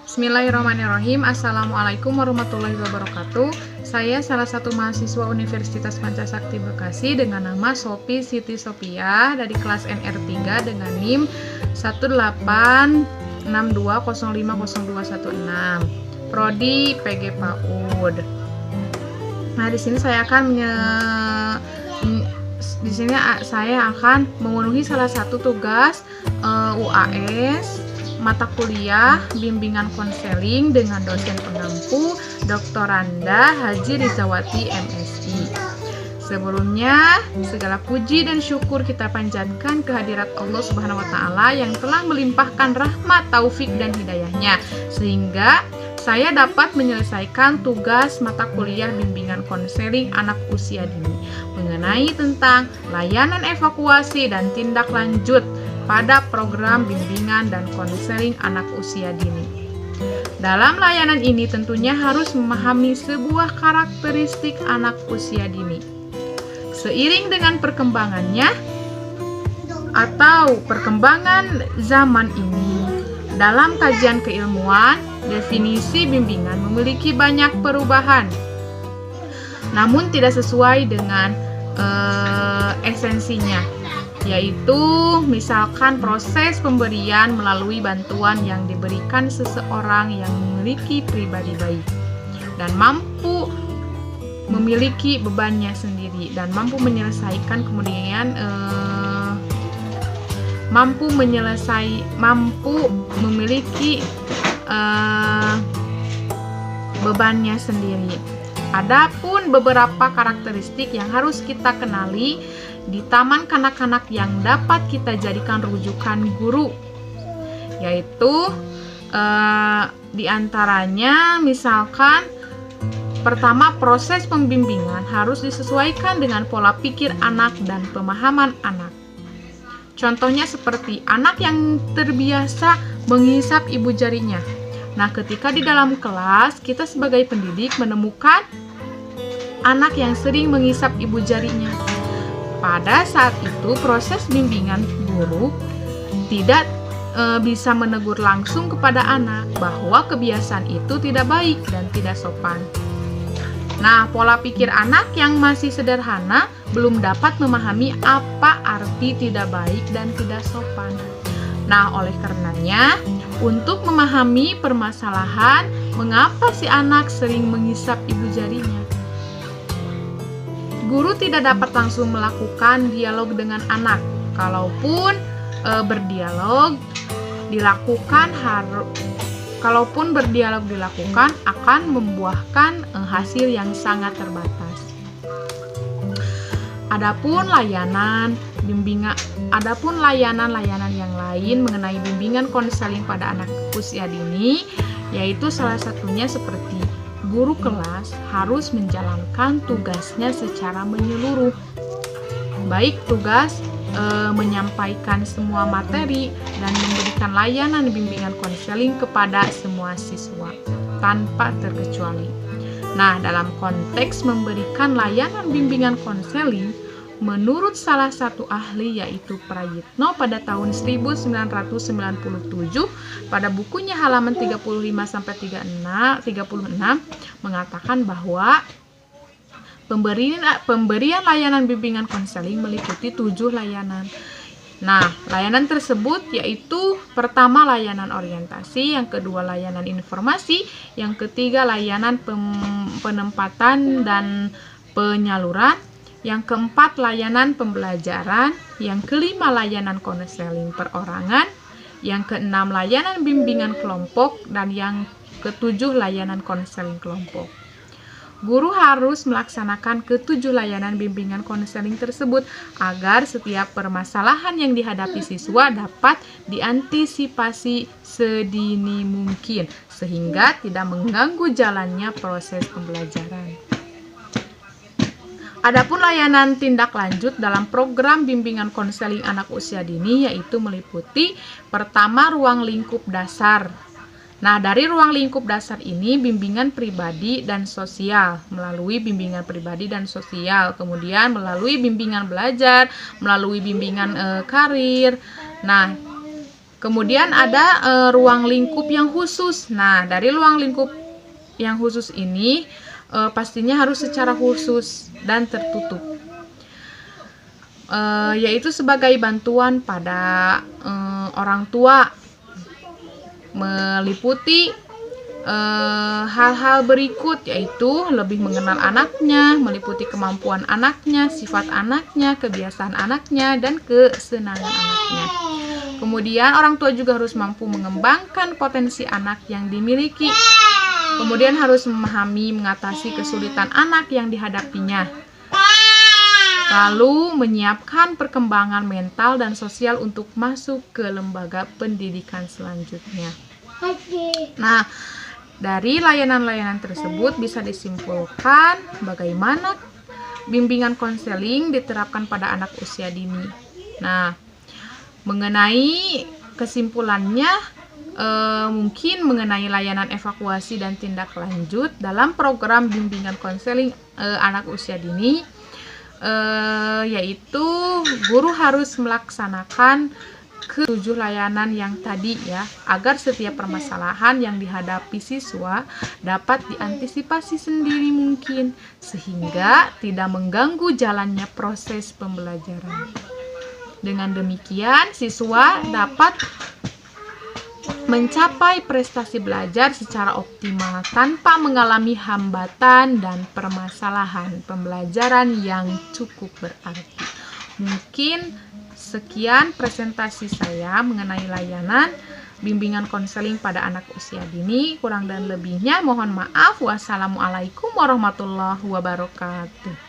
Bismillahirrahmanirrahim. Assalamualaikum warahmatullahi wabarakatuh. Saya salah satu mahasiswa Universitas Pancasakti Bekasi dengan nama Sophie Siti Sophia dari kelas NR3 dengan NIM 18620502016. Prodi PG PAUD. Nah, di sini saya akan memenuhi salah satu tugas UAS mata kuliah bimbingan konseling dengan dosen pengampu Dr. Randa Haji Rizawati MSI. Sebelumnya, segala puji dan syukur kita panjatkan kehadirat Allah Subhanahu wa taala yang telah melimpahkan rahmat, taufik dan hidayahnya sehingga saya dapat menyelesaikan tugas mata kuliah bimbingan konseling anak usia dini mengenai tentang layanan evakuasi dan tindak lanjut pada program bimbingan dan konseling anak usia dini. Dalam layanan ini tentunya harus memahami sebuah karakteristik anak usia dini. Seiring dengan perkembangannya atau perkembangan zaman ini, dalam kajian keilmuan, definisi bimbingan memiliki banyak perubahan, namun tidak sesuai dengan esensinya, yaitu misalkan proses pemberian melalui bantuan yang diberikan seseorang yang memiliki pribadi baik dan mampu memiliki bebannya sendiri dan mampu menyelesaikan memiliki bebannya sendiri. Adapun beberapa karakteristik yang harus kita kenali di taman kanak-kanak yang dapat kita jadikan rujukan guru, yaitu diantaranya misalkan pertama, proses pembimbingan harus disesuaikan dengan pola pikir anak dan pemahaman anak. Contohnya seperti anak yang terbiasa menghisap ibu jarinya. Nah, ketika di dalam kelas kita sebagai pendidik menemukan anak yang sering menghisap ibu jarinya, pada saat itu proses bimbingan guru tidak bisa menegur langsung kepada anak bahwa kebiasaan itu tidak baik dan tidak sopan. Nah, pola pikir anak yang masih sederhana belum dapat memahami apa arti tidak baik dan tidak sopan. Nah, oleh karenanya, untuk memahami permasalahan mengapa si anak sering menghisap ibu jarinya, guru tidak dapat langsung melakukan dialog dengan anak. Kalaupun berdialog dilakukan akan membuahkan hasil yang sangat terbatas. Adapun layanan yang lain mengenai bimbingan konseling pada anak usia dini, yaitu salah satunya seperti guru kelas harus menjalankan tugasnya secara menyeluruh, baik tugas menyampaikan semua materi dan memberikan layanan bimbingan konseling kepada semua siswa tanpa terkecuali. Nah, dalam konteks memberikan layanan bimbingan konseling, menurut salah satu ahli yaitu Prayitno pada tahun 1997 pada bukunya halaman 35-36 mengatakan bahwa pemberian layanan bimbingan konseling meliputi 7 layanan. Nah, layanan tersebut yaitu pertama layanan orientasi, yang kedua layanan informasi, yang ketiga layanan penempatan dan penyaluran, yang keempat layanan pembelajaran, yang kelima layanan konseling perorangan, yang keenam layanan bimbingan kelompok, dan yang ketujuh layanan konseling kelompok. Guru harus melaksanakan ketujuh layanan bimbingan konseling tersebut agar setiap permasalahan yang dihadapi siswa dapat diantisipasi sedini mungkin sehingga tidak mengganggu jalannya proses pembelajaran. Adapun layanan tindak lanjut dalam program bimbingan konseling anak usia dini yaitu meliputi pertama ruang lingkup dasar. Nah, dari ruang lingkup dasar ini bimbingan pribadi dan sosial, melalui bimbingan pribadi dan sosial, kemudian melalui bimbingan belajar, melalui bimbingan karir. Nah, Kemudian ada ruang lingkup yang khusus. Nah, dari ruang lingkup yang khusus ini pastinya harus secara khusus dan tertutup, yaitu sebagai bantuan pada orang tua, meliputi hal-hal berikut, yaitu lebih mengenal anaknya, meliputi kemampuan anaknya, sifat anaknya, kebiasaan anaknya, dan kesenangan anaknya. Kemudian orang tua juga harus mampu mengembangkan potensi anak yang dimiliki. Kemudian harus memahami mengatasi kesulitan anak yang dihadapinya. Lalu menyiapkan perkembangan mental dan sosial untuk masuk ke lembaga pendidikan selanjutnya. Nah, dari layanan-layanan tersebut bisa disimpulkan bagaimana bimbingan konseling diterapkan pada anak usia dini. Nah, mengenai kesimpulannya, mungkin mengenai layanan evakuasi dan tindak lanjut dalam program bimbingan konseling anak usia dini, yaitu guru harus melaksanakan ke-7 layanan yang tadi ya, agar setiap permasalahan yang dihadapi siswa dapat diantisipasi sendiri mungkin, sehingga tidak mengganggu jalannya proses pembelajaran. Dengan demikian, siswa dapat mencapai prestasi belajar secara optimal tanpa mengalami hambatan dan permasalahan pembelajaran yang cukup berarti. Mungkin sekian presentasi saya mengenai layanan bimbingan konseling pada anak usia dini. Kurang dan lebihnya mohon maaf. Wassalamualaikum warahmatullahi wabarakatuh.